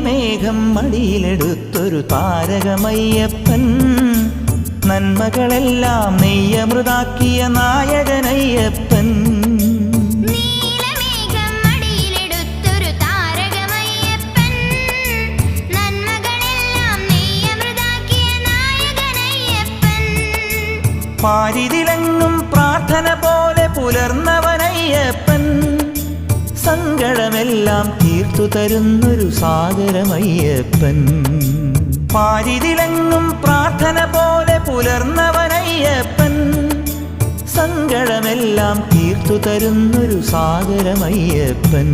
നീലമേഘം മടിയിലെടുത്തൊരു താരകമയ്യപ്പൻ നന്മകളെല്ലാം നെയ്യമൃതാക്കിയ നായകനയ്യപ്പൻ പാരിതിലെങ്ങും പ്രാർത്ഥന പോലെ പുലർന്നവനയ്യപ്പൻ സങ്കടമെല്ലാം തീർത്തു തരുന്നൊരു സാഗരമയ്യപ്പൻ പാരിതിലെങ്ങും പ്രാർത്ഥന പോലെ പുലർന്നവനയ്യപ്പൻ സങ്കടമെല്ലാം തീർത്തു തരുന്നൊരു സാഗരമയ്യപ്പൻ